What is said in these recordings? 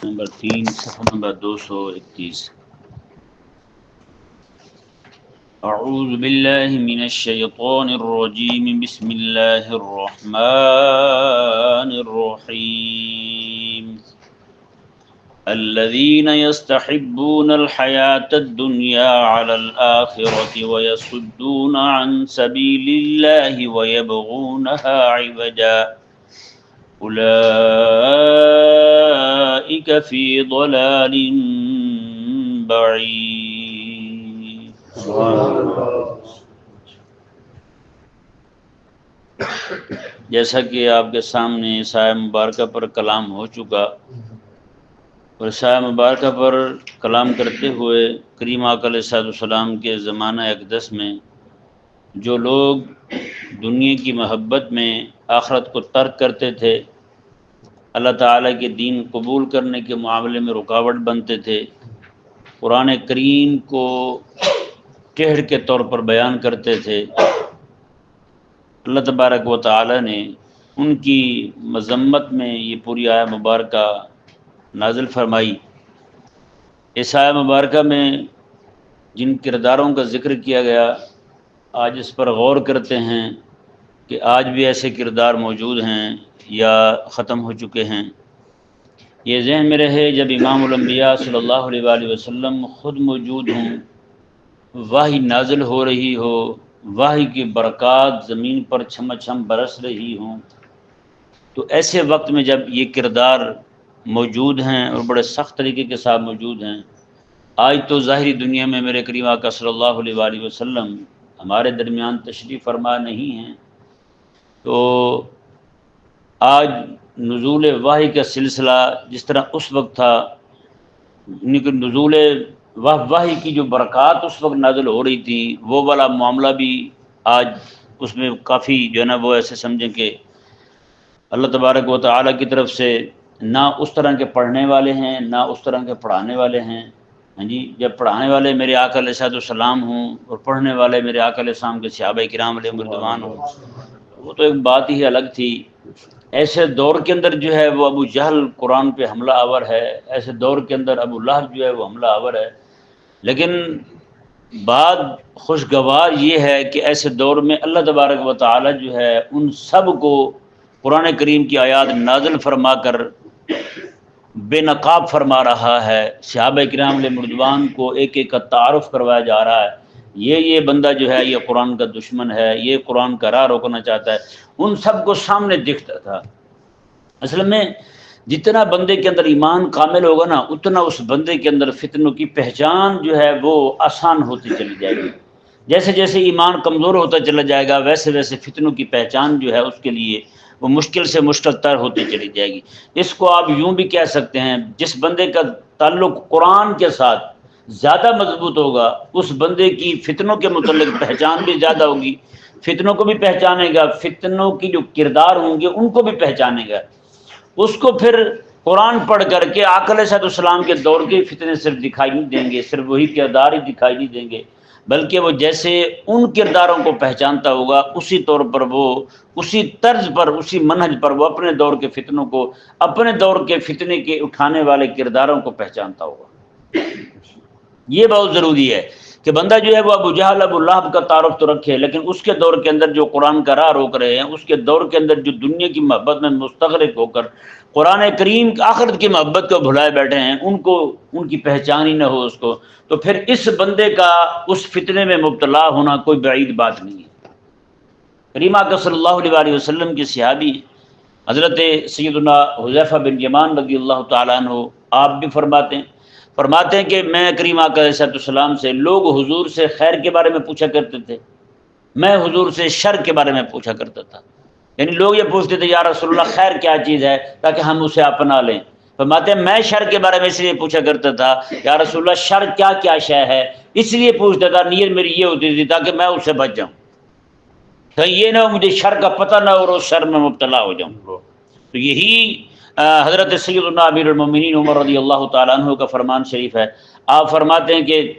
Number 3 صفحہ number 231. اعوذ باللہ من الشیطان الرجیم بسم اللہ الرحمن الرحیم. الذين يستحبون الحياة الدنيا على الآخرة ويصدون عن سبيل الله ويبغونها عوجا أولئك في ضلال بعيد. جیسا کہ آپ کے سامنے سایہ مبارکہ پر کلام ہو چکا، اور سایہ مبارکہ پر کلام کرتے ہوئے کریم آقا علیہ السلام کے زمانہ اقدس میں جو لوگ دنیا کی محبت میں آخرت کو ترک کرتے تھے، اللہ تعالیٰ کے دین قبول کرنے کے معاملے میں رکاوٹ بنتے تھے، قرآن کریم کو ٹیڑھ کے طور پر بیان کرتے تھے، اللہ تبارک و تعالیٰ نے ان کی مذمت میں یہ پوری آیہ مبارکہ نازل فرمائی. اس آیہ مبارکہ میں جن کرداروں کا ذکر کیا گیا، آج اس پر غور کرتے ہیں کہ آج بھی ایسے کردار موجود ہیں یا ختم ہو چکے ہیں. یہ ذہن میں رہے جب امام الانبیاء صلی اللہ علیہ وآلہ وسلم خود موجود ہوں، وحی نازل ہو رہی ہو، وحی کی برکات زمین پر چھم چھم برس رہی ہوں، تو ایسے وقت میں جب یہ کردار موجود ہیں اور بڑے سخت طریقے کے ساتھ موجود ہیں، آج تو ظاہری دنیا میں میرے کریم آقا صلی اللہ علیہ وآلہ وسلم ہمارے درمیان تشریف فرما نہیں ہیں، تو آج نزول وحی کا سلسلہ جس طرح اس وقت تھا، نزول وحی کی جو برکات اس وقت نازل ہو رہی تھی، وہ والا معاملہ بھی آج اس میں کافی جو ہے نا وہ ایسے سمجھیں کہ اللہ تبارک و تعالیٰ کی طرف سے نہ اس طرح کے پڑھنے والے ہیں نہ اس طرح کے پڑھانے والے ہیں. ہاں جی، جب پڑھانے والے میرے آقا علیہ السلام ہوں اور پڑھنے والے میرے آقا علیہ السلام کے صحابہ کرام علیہ رضوان ہوں، وہ تو ایک بات ہی الگ تھی. ایسے دور کے اندر جو ہے وہ ابو جہل قرآن پہ حملہ آور ہے، ایسے دور کے اندر ابو لہب جو ہے وہ حملہ آور ہے. لیکن بات خوشگوار یہ ہے کہ ایسے دور میں اللہ تبارک و تعالی جو ہے ان سب کو قرآن کریم کی آیات نازل فرما کر بے نقاب فرما رہا ہے. صحابہ کرام علیہ رضوان کو ایک ایک کا تعارف کروایا جا رہا ہے، یہ بندہ جو ہے یہ قرآن کا دشمن ہے، یہ قرآن کا راہ روکنا چاہتا ہے. ان سب کو سامنے دکھتا تھا. اصل میں جتنا بندے کے اندر ایمان کامل ہوگا نا، اتنا اس بندے کے اندر فتنوں کی پہچان جو ہے وہ آسان ہوتی چلی جائے گی. جیسے جیسے ایمان کمزور ہوتا چلا جائے گا، ویسے ویسے فتنوں کی پہچان جو ہے اس کے لیے وہ مشکل سے مشکل تر ہوتی چلی جائے گی. اس کو آپ یوں بھی کہہ سکتے ہیں، جس بندے کا تعلق قرآن کے ساتھ زیادہ مضبوط ہوگا، اس بندے کی فتنوں کے متعلق پہچان بھی زیادہ ہوگی، فتنوں کو بھی پہچانے گا، فتنوں کی جو کردار ہوں گے ان کو بھی پہچانے گا. اس کو پھر قرآن پڑھ کر کے آقا علیہ السلام کے دور کے فتنے صرف دکھائی نہیں دیں گے، صرف وہی کردار ہی دکھائی نہیں دیں گے، بلکہ وہ جیسے ان کرداروں کو پہچانتا ہوگا اسی طور پر وہ اسی طرز پر اسی منہج پر وہ اپنے دور کے فتنوں کو، اپنے دور کے فتنے کے اٹھانے والے کرداروں کو پہچانتا ہوگا. یہ بہت ضروری ہے کہ بندہ جو ہے وہ ابو جہل ابو لہب کا تعارف تو رکھے، لیکن اس کے دور کے اندر جو قرآن کا راہ روک رہے ہیں، اس کے دور کے اندر جو دنیا کی محبت میں مستغرق ہو کر قرآن کریم آخرت کی محبت کو بھلائے بیٹھے ہیں، ان کی پہچان ہی نہ ہو اس کو، تو پھر اس بندے کا اس فتنے میں مبتلا ہونا کوئی بعید بات نہیں ہے. کریم آقا صلی اللہ علیہ وسلم کے صحابی حضرت سیدنا حذیفہ بن یمان رضی اللہ تعالیٰ عنہ آپ بھی فرماتے ہیں کہ میں کریم آقا علیہ السلام سے، لوگ حضور سے خیر کے بارے میں پوچھا کرتے تھے، میں حضور سے شر کے بارے میں پوچھا کرتا تھا. یعنی لوگ یہ پوچھتے تھے یا رسول اللہ خیر کیا چیز ہے تاکہ ہم اسے اپنا لیں. فرماتے ہیں میں شر کے بارے میں اس لیے پوچھا کرتا تھا یا رسول اللہ شر کیا کیا شے ہے، اس لیے پوچھتا تھا، نیت میری یہ ہوتی تھی تاکہ میں اس سے بچ جاؤں، کہیں یہ نہ ہو مجھے شر کا پتہ نہ ہو اور اس شر میں مبتلا ہو جاؤں. تو یہی حضرت سیدنا امیر المومنین عمر رضی اللہ تعالیٰ عنہ کا فرمان شریف ہے. آپ فرماتے ہیں کہ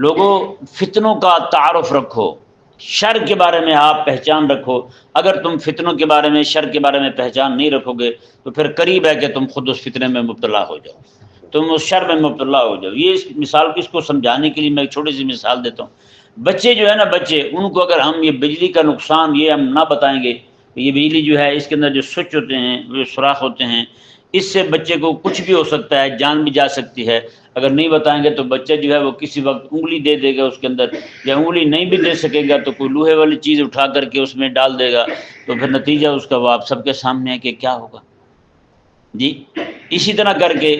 لوگوں فتنوں کا تعارف رکھو، شر کے بارے میں آپ پہچان رکھو. اگر تم فتنوں کے بارے میں، شر کے بارے میں پہچان نہیں رکھو گے تو پھر قریب ہے کہ تم خود اس فتنے میں مبتلا ہو جاؤ، تم اس شر میں مبتلا ہو جاؤ. یہ اس مثال کو، اس کو سمجھانے کے لیے میں ایک چھوٹی سی مثال دیتا ہوں. بچے جو ہے نا، بچے، ان کو اگر ہم یہ بجلی کا نقصان یہ ہم نہ بتائیں گے، یہ بجلی جو ہے اس کے اندر جو سوئچ ہوتے ہیں، جو سوراخ ہوتے ہیں، اس سے بچے کو کچھ بھی ہو سکتا ہے، جان بھی جا سکتی ہے. اگر نہیں بتائیں گے تو بچہ جو ہے وہ کسی وقت انگلی دے دے گا اس کے اندر، یا انگلی نہیں بھی دے سکے گا تو کوئی لوہے والی چیز اٹھا کر کے اس میں ڈال دے گا، تو پھر نتیجہ اس کا وہ آپ سب کے سامنے ہے کہ کیا ہوگا. جی اسی طرح کر کے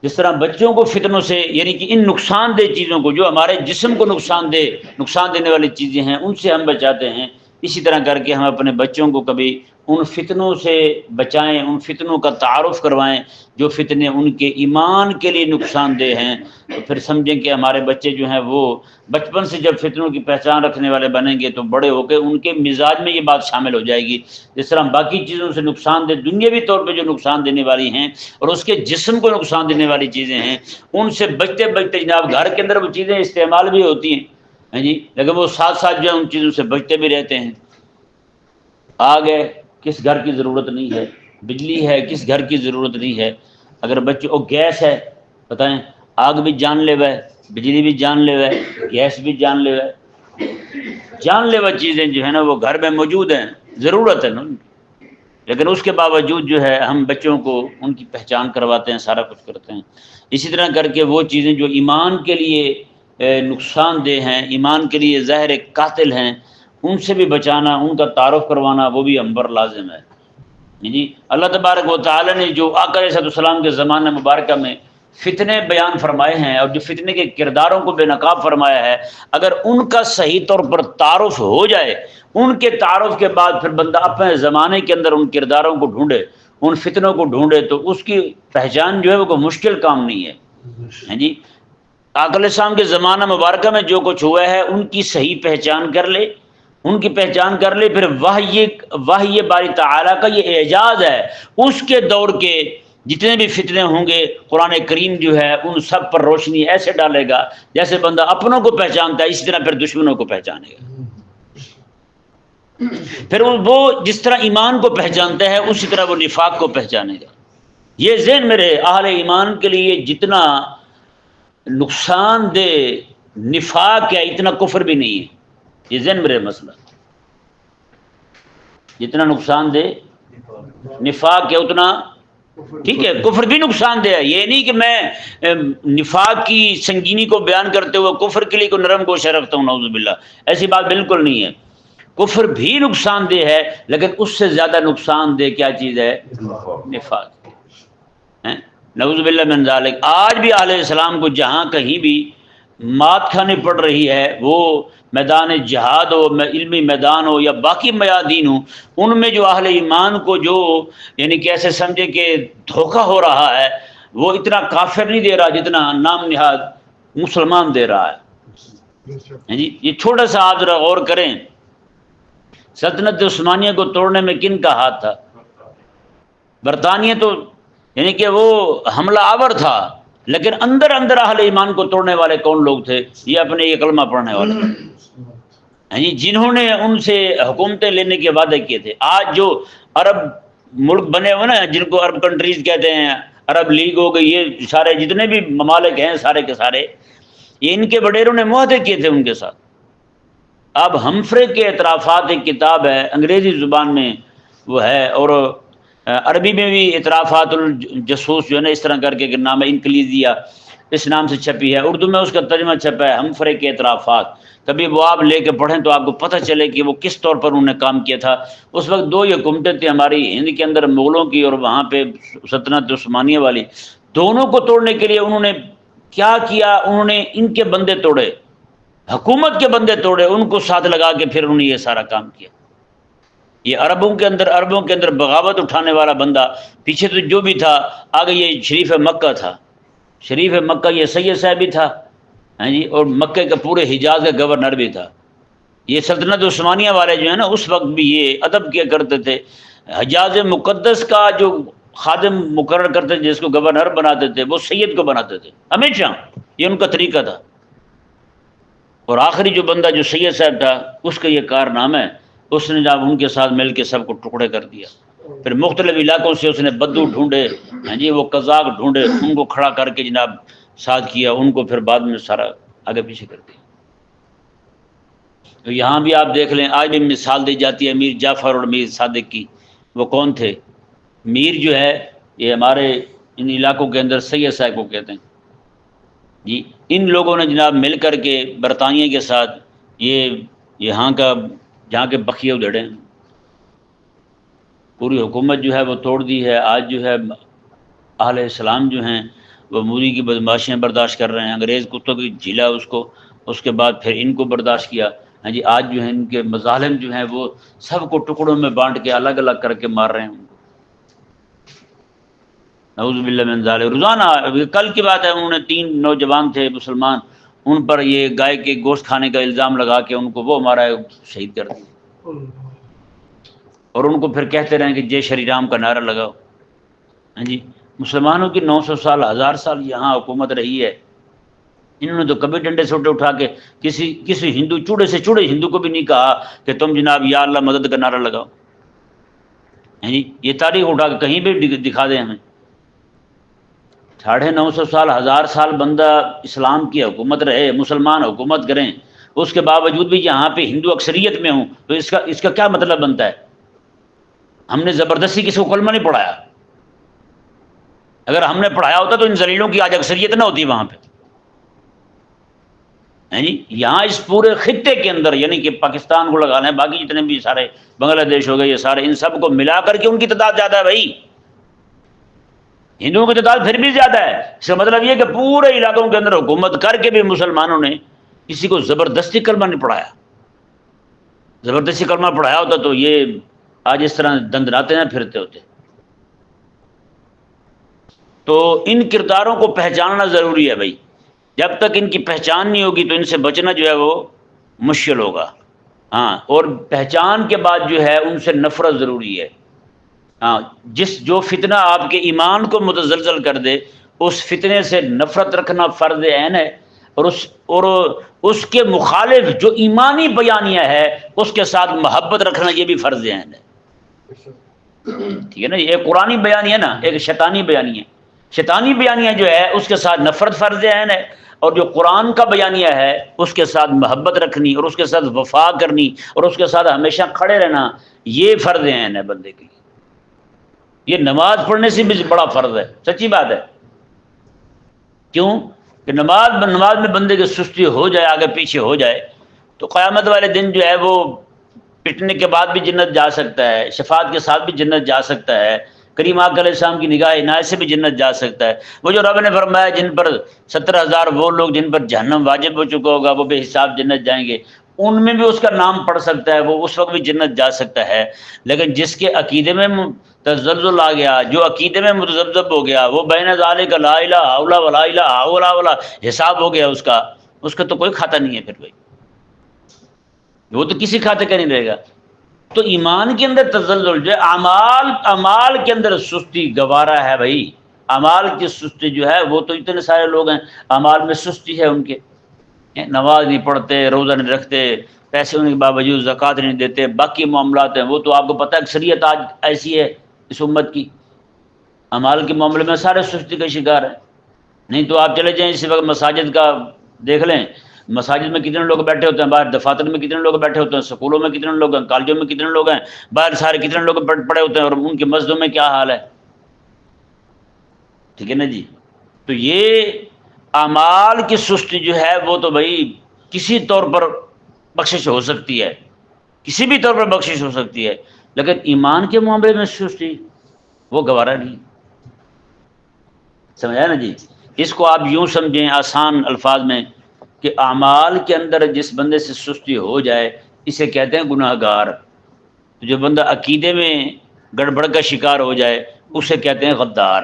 جس طرح بچوں کو فتنوں سے، یعنی کہ ان نقصان دہ چیزوں کو جو ہمارے جسم کو نقصان دینے والی چیزیں ہیں، ان سے ہم بچاتے ہیں، اسی طرح کر کے ہم اپنے بچوں کو کبھی ان فتنوں سے بچائیں، ان فتنوں کا تعارف کروائیں جو فتنے ان کے ایمان کے لیے نقصان دہ ہیں. تو پھر سمجھیں کہ ہمارے بچے جو ہیں وہ بچپن سے جب فتنوں کی پہچان رکھنے والے بنیں گے تو بڑے ہو کے ان کے مزاج میں یہ بات شامل ہو جائے گی. جس طرح باقی چیزوں سے نقصان دہ دنیاوی طور پہ جو نقصان دینے والی ہیں اور اس کے جسم کو نقصان دینے والی چیزیں ہیں، ان سے بچتے بچتے جناب گھر کے اندر وہ چیزیں استعمال بھی ہوتی ہیں جی، لیکن وہ ساتھ ساتھ جو ہے ان چیزوں سے بچتے بھی رہتے ہیں. آگ ہے، کس گھر کی ضرورت نہیں ہے؟ بجلی ہے، کس گھر کی ضرورت نہیں ہے؟ اگر بچے، او گیس ہے، بتائیں، آگ بھی جان لیوا ہے، بجلی بھی جان لیوا ہے، گیس بھی جان لیوا ہے، جان لیوا چیزیں جو ہے نا وہ گھر میں موجود ہیں، ضرورت ہے نا. لیکن اس کے باوجود جو ہے ہم بچوں کو ان کی پہچان کرواتے ہیں، سارا کچھ کرتے ہیں. اسی طرح کر کے وہ چیزیں جو ایمان کے لیے نقصان دہ ہیں، ایمان کے لیے ظاہر قاتل ہیں، ان سے بھی بچانا، ان کا تعارف کروانا وہ بھی ہم پر لازم ہے. جی اللہ تبارک و تعالی نے جو آقا علیہ السلام کے زمانہ مبارکہ میں فتنے بیان فرمائے ہیں اور جو فتنے کے کرداروں کو بے نقاب فرمایا ہے، اگر ان کا صحیح طور پر تعارف ہو جائے، ان کے تعارف کے بعد پھر بندہ اپنے زمانے کے اندر ان کرداروں کو ڈھونڈے، ان فتنوں کو ڈھونڈے، تو اس کی پہچان جو ہے وہ کوئی مشکل کام نہیں ہے. جی آقا علیہ السلام کے زمانہ مبارکہ میں جو کچھ ہوا ہے ان کی صحیح پہچان کر لے، ان کی پہچان کر لے، پھر وحی باری تعالیٰ کا یہ اعجاز ہے. اس کے دور کے جتنے بھی فتنے ہوں گے، قرآن کریم جو ہے ان سب پر روشنی ایسے ڈالے گا جیسے بندہ اپنوں کو پہچانتا ہے، اسی طرح پھر دشمنوں کو پہچانے گا. پھر وہ جس طرح ایمان کو پہچانتا ہے اسی طرح وہ نفاق کو پہچانے گا. یہ ذہن میں رہے، اہل ایمان کے لیے جتنا نقصان دہ نفاق ہے اتنا کفر بھی نہیں ہے. یہ ذہن میں رہے مسئلہ، جتنا نقصان دہ نفاق ہے اتنا ٹھیک ہے کفر بھی نقصان دہ ہے. یہ نہیں کہ میں نفاق کی سنگینی کو بیان کرتے ہوئے کفر کے لیے کوئی نرم گوشہ رکھتا ہوں، نعوذ باللہ، ایسی بات بالکل نہیں ہے. کفر بھی نقصان دہ ہے لیکن اس سے زیادہ نقصان دہ کیا چیز ہے؟ نفاق. نعوذ باللہ من ذالک. آج بھی علیہ السلام کو جہاں کہیں بھی مات کھانی پڑ رہی ہے، وہ میدان جہاد ہو، علمی میدان ہو یا باقی میادین ہو، ان میں جو اہل ایمان کو جو یعنی کہ ایسے سمجھے کہ دھوکہ ہو رہا ہے، وہ اتنا کافر نہیں دے رہا جتنا نام نہاد مسلمان دے رہا ہے. جی یہ چھوٹا سا آپ ذرا غور کریں، سلطنت عثمانیہ کو توڑنے میں کن کا ہاتھ تھا؟ برطانیہ تو یعنی کہ وہ حملہ آور تھا، لیکن اندر اندر اہل ایمان کو توڑنے والے کون لوگ تھے؟ یہ اپنے یہ کلمہ پڑھنے والے جی، جنہوں نے ان سے حکومتیں لینے کے وعدے کیے تھے. آج جو عرب ملک بنے ہوئے نا، جن کو عرب کنٹریز کہتے ہیں، عرب لیگ ہو گئی، یہ سارے جتنے بھی ممالک ہیں سارے کے سارے، یہ ان کے وڈیروں نے معاہدے کیے تھے ان کے ساتھ. اب ہمفرے کے اعترافات ایک کتاب ہے، انگریزی زبان میں وہ ہے، اور عربی میں بھی اعترافات الجسوس جو ہے نا اس طرح کر کے نام ہے، انکلیزیہ اس نام سے چھپی ہے. اردو میں اس کا ترجمہ چھپا ہے ہمفرے کے اعترافات. کبھی وہ آپ لے کے پڑھیں تو آپ کو پتہ چلے کہ وہ کس طور پر انہوں نے کام کیا تھا. اس وقت دو حکومتیں تھیں ہماری ہند کے اندر، مغلوں کی اور وہاں پہ سلطنت عثمانیہ والی. دونوں کو توڑنے کے لیے انہوں نے کیا کیا؟ انہوں نے ان کے بندے توڑے، حکومت کے بندے توڑے، ان کو ساتھ لگا کے پھر انہوں نے یہ سارا کام کیا. یہ عربوں کے اندر بغاوت اٹھانے والا بندہ پیچھے تو جو بھی تھا، آگے یہ شریف مکہ تھا، شریف مکہ یہ سید صاحب بھی تھا جی، اور مکے کے پورے حجاز کا گورنر بھی تھا. یہ سلطنت عثمانیہ والے جو ہیں نا اس وقت بھی یہ ادب کیا کرتے تھے، حجاز مقدس کا جو خادم مقرر کرتے تھے، جس کو گورنر بناتے تھے، وہ سید کو بناتے تھے ہمیشہ، یہ ان کا طریقہ تھا. اور آخری جو بندہ جو سید صاحب تھا اس کا یہ کارنامہ ہے، اس نے جناب ان کے ساتھ مل کے سب کو ٹکڑے کر دیا. پھر مختلف علاقوں سے اس نے بدو ڈھونڈے، ہاں جی، وہ قزاق ڈھونڈے، ان کو کھڑا کر کے جناب ساتھ کیا، ان کو پھر بعد میں سارا آگے پیچھے کر دیا. تو یہاں بھی آپ دیکھ لیں، آج بھی مثال دی جاتی ہے میر جعفر اور میر صادق کی. وہ کون تھے؟ میر جو ہے یہ ہمارے ان علاقوں کے اندر سید صاحب کو کہتے ہیں جی. ان لوگوں نے جناب مل کر کے برطانیہ کے ساتھ یہ یہاں کا جہاں کے بخیے ادھڑے ہیں، پوری حکومت جو ہے وہ توڑ دی ہے. آج جو ہے اہل اسلام جو ہیں وہ موری کی بدماشیاں برداشت کر رہے ہیں، انگریز کتوں کی جھیلا اس کو، اس کے بعد پھر ان کو برداشت کیا. ہاں جی، آج جو ہے ان کے مظالم جو ہیں وہ سب کو ٹکڑوں میں بانٹ کے الگ الگ کر کے مار رہے ہیں ان کو. نعوذ باللہ من ذالک. روزانہ کل کی بات ہے، انہوں نے 3 نوجوان تھے مسلمان، ان پر یہ گائے کے گوشت کھانے کا الزام لگا کے ان کو وہ مارا، شہید کر دیا. اور ان کو پھر کہتے رہے کہ جے شری رام کا نعرہ لگاؤ. ہاں جی، مسلمانوں کی 900 سال 1000 سال یہاں حکومت رہی ہے، انہوں نے تو کبھی ڈنڈے سوٹے اٹھا کے کسی ہندو چوڑے سے چوڑے ہندو کو بھی نہیں کہا کہ تم جناب یا اللہ مدد کا نعرہ لگاؤ. ہاں جی، یہ تاریخ اٹھا کے کہیں بھی دکھا دیں ہمیں. 950 سال 1000 سال بندہ اسلام کی حکومت رہے، مسلمان حکومت کریں، اس کے باوجود بھی یہاں پہ ہندو اکثریت میں ہوں، تو اس کا کیا مطلب بنتا ہے؟ ہم نے زبردستی کسی کو کلمہ نہیں پڑھایا. اگر ہم نے پڑھایا ہوتا تو ان ذلیلوں کی آج اکثریت نہ ہوتی وہاں پہ. جی، یہاں اس پورے خطے کے اندر، یعنی کہ پاکستان کو لگا لیں، باقی جتنے بھی سارے بنگلہ دیش ہو گئے، یہ سارے ان سب کو ملا کر کے ان کی تعداد زیادہ ہے بھائی. ہندوؤں کی تعداد پھر بھی زیادہ ہے. اس کا مطلب یہ کہ پورے علاقوں کے اندر حکومت کر کے بھی مسلمانوں نے کسی کو زبردستی کلمہ نہیں پڑھایا. زبردستی کلمہ پڑھایا ہوتا تو یہ آج اس طرح دندراتے نہ پھرتے ہوتے. تو ان کرداروں کو پہچاننا ضروری ہے بھائی. جب تک ان کی پہچان نہیں ہوگی تو ان سے بچنا جو ہے وہ مشکل ہوگا. ہاں، اور پہچان کے بعد جو ہے ان سے نفرت ضروری ہے. ہاں، جو فتنہ آپ کے ایمان کو متزلزل کر دے، اس فتنے سے نفرت رکھنا فرض عین ہے. اور اس کے مخالف جو ایمانی بیانیہ ہے اس کے ساتھ محبت رکھنا یہ بھی فرض عین ہے. ٹھیک ہے نا، ایک قرآنی بیانی ہے نا، ایک شیطانی بیانی ہے. شیطانی بیانیہ جو ہے اس کے ساتھ نفرت فرض عین ہے، اور جو قرآن کا بیانیہ ہے اس کے ساتھ محبت رکھنی اور اس کے ساتھ وفا کرنی اور اس کے ساتھ ہمیشہ کھڑے رہنا، یہ فرض عین ہے بندے کے لیے. یہ نماز پڑھنے سے بھی بڑا فرض ہے، سچی بات ہے. کیوں کہ نماز میں بندے کی سستی ہو جائے، آگے پیچھے ہو جائے، تو قیامت والے دن جو ہے وہ پٹنے کے بعد بھی جنت جا سکتا ہے، شفاعت کے ساتھ بھی جنت جا سکتا ہے، کریم آقا علیہ السلام کی نگاہ عنایت سے بھی جنت جا سکتا ہے. وہ جو رب نے فرمایا جن پر 70,000 وہ لوگ جن پر جہنم واجب ہو چکا ہوگا وہ بے حساب جنت جائیں گے، ان میں بھی اس کا نام پڑھ سکتا ہے، وہ اس وقت بھی جنت جا سکتا ہے. لیکن جس کے عقیدے میں تزلزل آ گیا، جو عقیدے میں متذبذب ہو گیا، وہ بین ذالک لا الہ الا ولا الہ الا ولا حساب ہو گیا، اس کا تو کوئی کھاتا نہیں ہے پھر بھائی، وہ تو کسی کھاتے کا نہیں رہے گا. تو ایمان کے اندر تزلزل جو ہے، اعمال کے اندر سستی گوارا ہے بھائی. اعمال کی سستی جو ہے وہ تو اتنے سارے لوگ ہیں اعمال میں سستی ہے ان کے، نماز نہیں پڑھتے، روزہ نہیں رکھتے، پیسے ہونے کے باوجود زکوٰۃ نہیں دیتے، باقی معاملات ہیں وہ تو آپ کو پتہ ہے اکثریت آج ایسی ہے اس امت کی. اعمال کے معاملے میں سارے سستی کا شکار ہیں. نہیں تو آپ چلے جائیں اسی وقت مساجد کا دیکھ لیں، مساجد میں کتنے لوگ بیٹھے ہوتے ہیں، باہر دفاتر میں کتنے لوگ بیٹھے ہوتے ہیں، سکولوں میں کتنے لوگ ہیں، کالجوں میں کتنے لوگ ہیں، باہر سارے کتنے لوگ پڑے ہوتے ہیں، اور ان کے مسجدوں میں کیا حال ہے. ٹھیک ہے نا جی. تو یہ اعمال کی سستی جو ہے وہ تو بھائی کسی طور پر بخشش ہو سکتی ہے، کسی بھی طور پر بخشش ہو سکتی ہے، لیکن ایمان کے معاملے میں سستی وہ گوارا نہیں. سمجھا نا جی. اس کو آپ یوں سمجھیں آسان الفاظ میں کہ اعمال کے اندر جس بندے سے سستی ہو جائے اسے کہتے ہیں گناہ گار. جو بندہ عقیدے میں گڑبڑ کا شکار ہو جائے اسے کہتے ہیں غدار.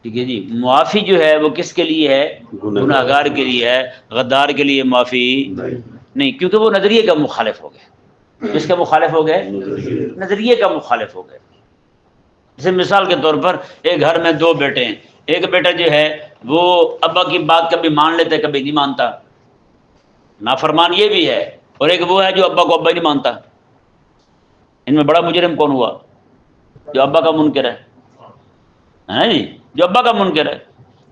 ٹھیک ہے جی. معافی جو ہے وہ کس کے لیے ہے؟ گناہ گار کے لیے ہے، غدار کے لیے معافی نہیں، کیونکہ وہ نظریے کا مخالف ہو گئے. کس کا مخالف ہو گئے؟ نظریے کا مخالف ہو گئے. جیسے مثال کے طور پر ایک گھر میں 2 بیٹے ہیں، ایک بیٹا جو ہے وہ ابا کی بات کبھی مان لیتا ہے کبھی نہیں مانتا. نافرمان یہ بھی ہے، اور ایک وہ ہے جو ابا کو ابا ہی نہیں مانتا۔ ان میں بڑا مجرم کون ہوا؟ جو ابا کا منکر ہے جی، جو ابا کا منکر ہے۔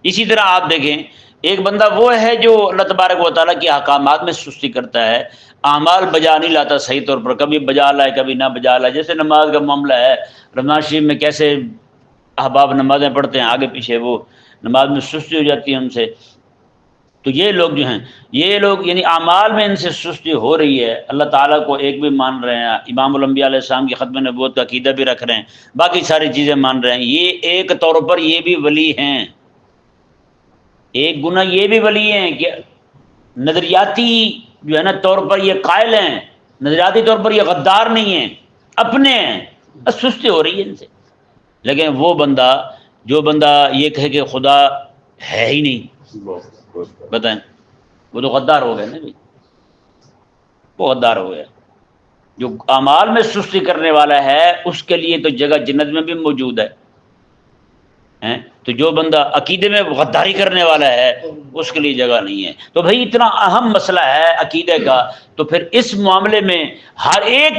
اسی طرح آپ دیکھیں، ایک بندہ وہ ہے جو اللہ تبارک و تعالیٰ کے احکامات میں سستی کرتا ہے، اعمال بجا نہیں لاتا صحیح طور پر، کبھی بجا لائے کبھی نہ بجا لائے۔ جیسے نماز کا معاملہ ہے، رمضان شریف میں کیسے احباب نمازیں پڑھتے ہیں آگے پیچھے، وہ نماز میں سستی ہو جاتی ہے ان سے۔ تو یہ لوگ جو ہیں، یہ لوگ یعنی اعمال میں ان سے سستی ہو رہی ہے، اللہ تعالیٰ کو ایک بھی مان رہے ہیں، امام الانبیاء علیہ السلام کی ختم نبوت کا عقیدہ بھی رکھ رہے ہیں، باقی ساری چیزیں مان رہے ہیں، یہ ایک طور پر یہ بھی ولی ہیں، ایک گناہ یہ بھی ولی ہیں کہ نظریاتی جو ہے نا طور پر یہ قائل ہیں، نظریاتی طور پر یہ غدار نہیں ہیں، اپنے ہیں، بس سستی ہو رہی ہے ان سے۔ لیکن وہ بندہ، جو بندہ یہ کہے کہ خدا ہے ہی نہیں، بتائیں، وہ تو غدار ہو گئے نا بھائی، وہ غدار ہو گیا۔ جو اعمال میں سستی کرنے والا ہے اس کے لیے تو جگہ جنت میں بھی موجود ہے، تو جو بندہ عقیدے میں غداری کرنے والا ہے اس کے لیے جگہ نہیں ہے۔ تو بھائی اتنا اہم مسئلہ ہے عقیدے کا، تو پھر اس معاملے میں ہر ایک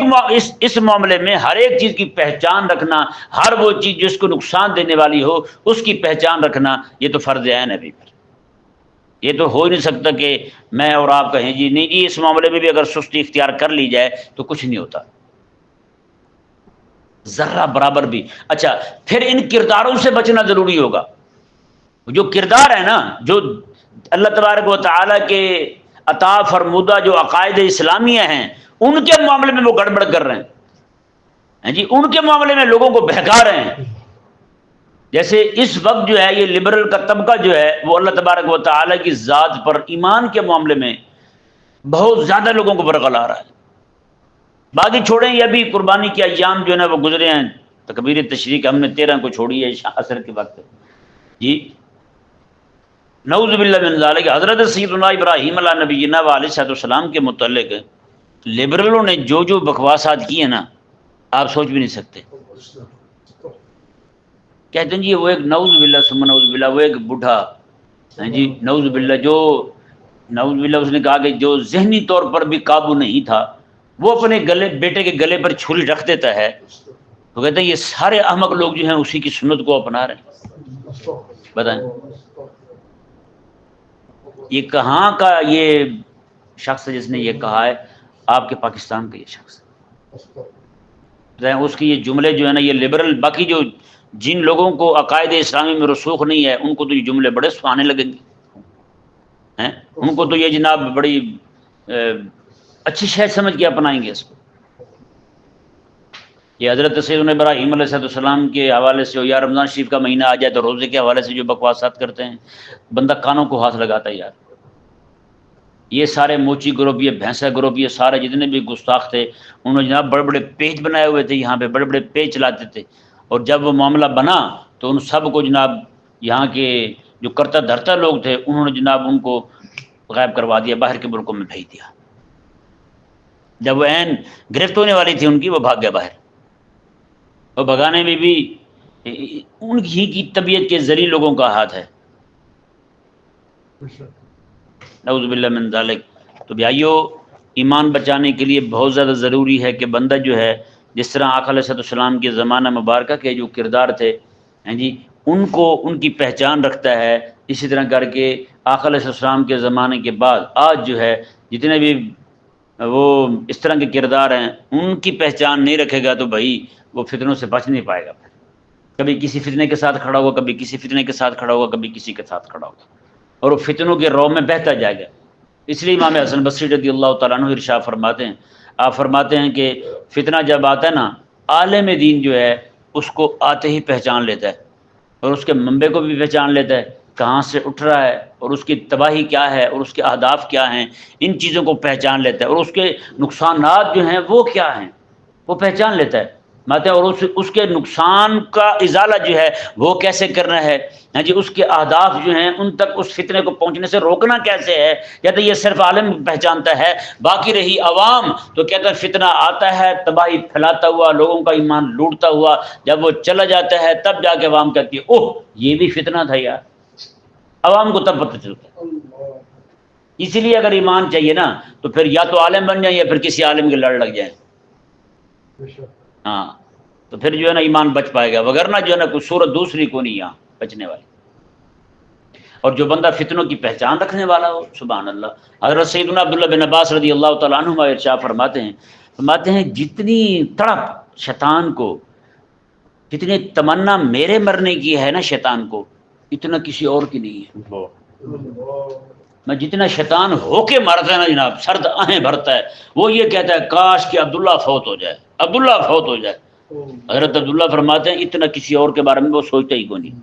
اس معاملے میں ہر ایک چیز کی پہچان رکھنا، ہر وہ چیز جس کو نقصان دینے والی ہو اس کی پہچان رکھنا، یہ تو فرض عین ہے۔ پھر یہ تو ہو ہی نہیں سکتا کہ میں اور آپ کہیں جی نہیں جی اس معاملے میں بھی اگر سستی اختیار کر لی جائے تو کچھ نہیں ہوتا، ذرہ برابر بھی۔ اچھا، پھر ان کرداروں سے بچنا ضروری ہوگا۔ جو کردار ہے نا، جو اللہ تبارک و تعالیٰ کے عطا فرمودہ جو عقائد اسلامیہ ہیں، ان کے معاملے میں وہ گڑبڑ کر رہے ہیں جی، ان کے معاملے میں لوگوں کو بہکا رہے ہیں۔ جیسے اس وقت جو ہے یہ لبرل کا طبقہ جو ہے وہ اللہ تبارک و تعالیٰ کی ذات پر ایمان کے معاملے میں بہت زیادہ لوگوں کو برگلا رہا ہے۔ باقی چھوڑیں، یہ ابھی قربانی کے ایام جو ہے نا وہ گزرے ہیں، تکبیر تشریق ہم نے 13 کو چھوڑی ہے عصر کے وقت جی، نعوذ باللہ من ذالک۔ حضرت سیدنا ابراہیم علیہ نبینا علیہ السلام کے متعلق لبرلوں نے جو بکواسات کی ہیں نا، آپ سوچ بھی نہیں سکتے۔ کہتے ہیں جی وہ ایک نعوذ باللہ ثم نعوذ باللہ، وہ ایک بوڑھا جی نعوذ باللہ، جو نعوذ باللہ اس نے کہا کہ جو ذہنی طور پر بھی قابو نہیں تھا، وہ اپنے بیٹے کے گلے پر چھری رکھ دیتا ہے، تو کہتے ہیں یہ سارے احمق لوگ جو ہیں اسی کی سنت کو اپنا رہے ہیں۔ بتائیں یہ کہاں کا یہ شخص ہے جس نے یہ کہا ہے؟ آپ کے پاکستان کا یہ شخص ہے۔ اس کی یہ جملے جو ہے نا یہ لبرل، باقی جو جن لوگوں کو عقائد اسلامی میں رسوخ نہیں ہے ان کو تو یہ جملے بڑے سہانے لگیں گے، ان کو تو یہ جناب بڑی اچھی شے سمجھ کے اپنائیں گے اس کو۔ یہ حضرت سیدنا ابراہیم علیہ السلام کے حوالے سے، یا رمضان شریف کا مہینہ آ جائے تو روزے کے حوالے سے جو بکواسات کرتے ہیں، بندہ کانوں کو ہاتھ لگاتا ہے یار۔ یہ سارے موچی گروپ، یہ بھینسا گروپ، یہ سارے جتنے بھی گستاخ تھے، انہوں نے جناب بڑے بڑے پیج بنائے ہوئے تھے، یہاں پہ بڑے بڑے پیج چلاتے تھے، اور جب وہ معاملہ بنا تو ان سب کو جناب یہاں کے جو کرتا دھرتا لوگ تھے انہوں نے جناب ان کو غائب کروا دیا، باہر کے ملکوں میں بھیج دیا۔ جب وہ عین گرفت ہونے والی تھی ان کی، وہ بھاگ گیا باہر، اور بھگانے میں بھی ان ہی کی طبیعت کے ذریعے لوگوں کا ہاتھ ہے، نعوذ باللہ من ذالک۔ تو بھائیو، ایمان بچانے کے لیے بہت زیادہ ضروری ہے کہ بندہ جو ہے، جس طرح آقا علیہ السلام کے زمانہ مبارکہ کے جو کردار تھے جی، ان کو ان کی پہچان رکھتا ہے، اسی طرح کر کے آقا علیہ السلام کے زمانے کے بعد آج جو ہے جتنے بھی وہ اس طرح کے کردار ہیں ان کی پہچان نہیں رکھے گا تو بھائی وہ فتنوں سے بچ نہیں پائے گا۔ کبھی کسی فتنے کے ساتھ کھڑا ہوگا، کبھی کسی فتنے کے ساتھ کھڑا ہوگا، کبھی کسی کے ساتھ کھڑا ہوگا، اور وہ فتنوں کے رو میں بہتا جائے گا۔ اس لیے امام حسن بصری رضی اللہ تعالیٰ عنہ ارشاد فرماتے ہیں، آپ فرماتے ہیں کہ فتنہ جب آتا ہے نا، عالم دین جو ہے اس کو آتے ہی پہچان لیتا ہے، اور اس کے منبع کو بھی پہچان لیتا ہے، کہاں سے اٹھ رہا ہے اور اس کی تباہی کیا ہے اور اس کے اہداف کیا ہیں، ان چیزوں کو پہچان لیتا ہے، اور اس کے نقصانات جو ہیں وہ کیا ہیں وہ پہچان لیتا ہے، اور اس کے نقصان کا ازالہ جو ہے وہ کیسے کرنا ہے جی، اس کے اہداف جو ہیں ان تک اس فتنے کو پہنچنے سے روکنا کیسے ہے، یا تو یہ صرف عالم پہچانتا ہے، باقی رہی عوام تو کہتا ہے فتنہ آتا ہے تباہی پھیلاتا ہوا، لوگوں کا ایمان لوٹتا ہوا، جب وہ چلا جاتا ہے تب جا کے عوام کہتی ہے اوہ یہ بھی فتنہ تھا یار، عوام کو تب پتہ چلتا ہے۔ اسی لیے اگر ایمان چاہیے نا تو پھر یا تو عالم بن جائیں یا پھر کسی عالم کے لڑ لگ جائیں. ہاں تو پھر جو ہے نا ایمان بچ پائے گا، وگرنہ جو ہے نا کوئی صورت دوسری کو نہیں یہاں بچنے والی. اور جو بندہ فتنوں کی پہچان رکھنے والا ہو، سبحان اللہ. حضرت سیدنا عبداللہ بن عباس رضی اللہ تعالیٰ عنہما ارشاد فرماتے ہیں جتنی تڑپ شیطان کو، جتنی تمنا میرے مرنے کی ہے نا شیطان کو، اتنا کسی اور کی نہیں ہے. میں جتنا شیطان ہو کے مارتا ہے نا جناب، سرد آہیں بھرتا ہے، وہ یہ کہتا ہے کاش کہ عبداللہ فوت ہو جائے، عبداللہ فوت ہو جائے. حضرت عبداللہ فرماتے ہیں اتنا کسی اور کے بارے میں وہ سوچتا ہی کوئی نہیں.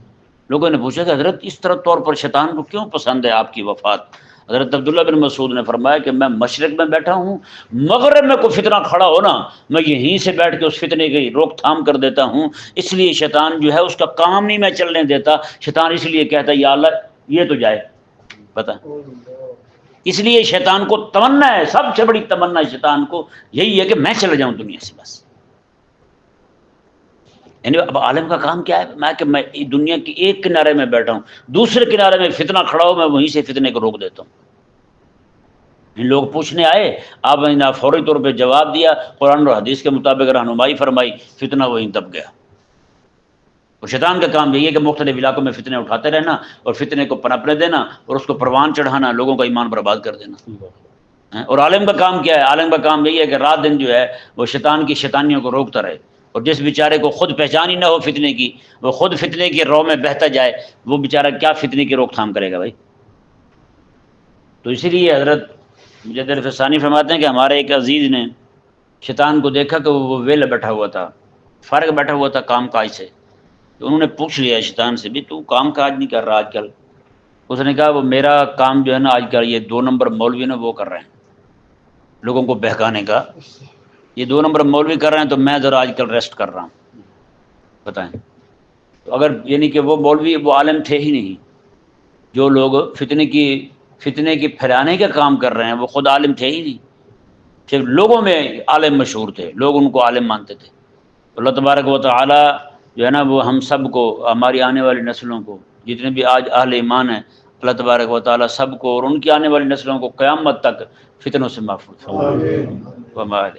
لوگوں نے پوچھا کہ حضرت اس طرح طور پر شیطان کو کیوں پسند ہے آپ کی وفات؟ حضرت عبداللہ بن مسعود نے فرمایا کہ میں مشرق میں بیٹھا ہوں، مغرب میں کوئی فتنہ کھڑا ہو نا، میں یہیں سے بیٹھ کے اس فتنے کی روک تھام کر دیتا ہوں. اس لیے شیطان جو ہے اس کا کام نہیں میں چلنے دیتا. شیطان اس لیے کہتا ہے یا اللہ یہ تو جائے، پتہ. اس لیے شیطان کو تمنا ہے، سب سے بڑی تمنا شیطان کو یہی ہے کہ میں چلا جاؤں دنیا سے بس. یعنی اب عالم کا کام کیا ہے؟ میں دنیا کی ایک کنارے میں بیٹھا ہوں، دوسرے کنارے میں فتنہ کھڑا ہو، میں وہیں سے فتنے کو روک دیتا ہوں. لوگ پوچھنے آئے، آپ نے فوری طور پہ جواب دیا، قرآن اور حدیث کے مطابق رہنمائی فرمائی، فتنہ وہیں دب گیا. اور شیطان کا کام یہی ہے کہ مختلف علاقوں میں فتنے اٹھاتے رہنا اور فتنے کو پنپنے دینا اور اس کو پروان چڑھانا، لوگوں کا ایمان برباد کر دینا. اور عالم کا کام کیا ہے؟ عالم کا کام یہی ہے کہ رات دن جو ہے وہ شیطان کی شیطانیوں کو روکتا رہے. اور جس بیچارے کو خود پہچان ہی نہ ہو فتنے کی، وہ خود فتنے کی رو میں بہتا جائے، وہ بیچارہ کیا فتنے کی روک تھام کرے گا بھائی. تو اسی لیے حضرت مجدد فسانی فرماتے ہیں کہ ہمارے ایک عزیز نے شیطان کو دیکھا کہ وہ ویلا بیٹھا ہوا تھا، فارغ بیٹھا ہوا تھا کام کاج سے. تو انہوں نے پوچھ لیا شیطان سے بھی تو کام کاج نہیں کر رہا آج کل؟ اس نے کہا وہ میرا کام جو ہے نا آج کل یہ 2 نمبر مولوی نا وہ کر رہے ہیں لوگوں کو بہکانے کا، یہ 2 نمبر مولوی کر رہے ہیں تو میں ذرا آج کل ریسٹ کر رہا ہوں. بتائیں تو اگر یعنی کہ وہ مولوی وہ عالم تھے ہی نہیں، جو لوگ فتنے کی پھیلانے کا کام کر رہے ہیں وہ خود عالم تھے ہی نہیں، صرف لوگوں میں عالم مشہور تھے، لوگ ان کو عالم مانتے تھے. اللہ تبارک و تعالی جو ہے نا وہ ہم سب کو، ہماری آنے والی نسلوں کو، جتنے بھی آج اہل ایمان ہیں، اللہ تبارک و تعالی سب کو اور ان کی آنے والی نسلوں کو قیامت تک فتنوں سے محفوظ فرمائے.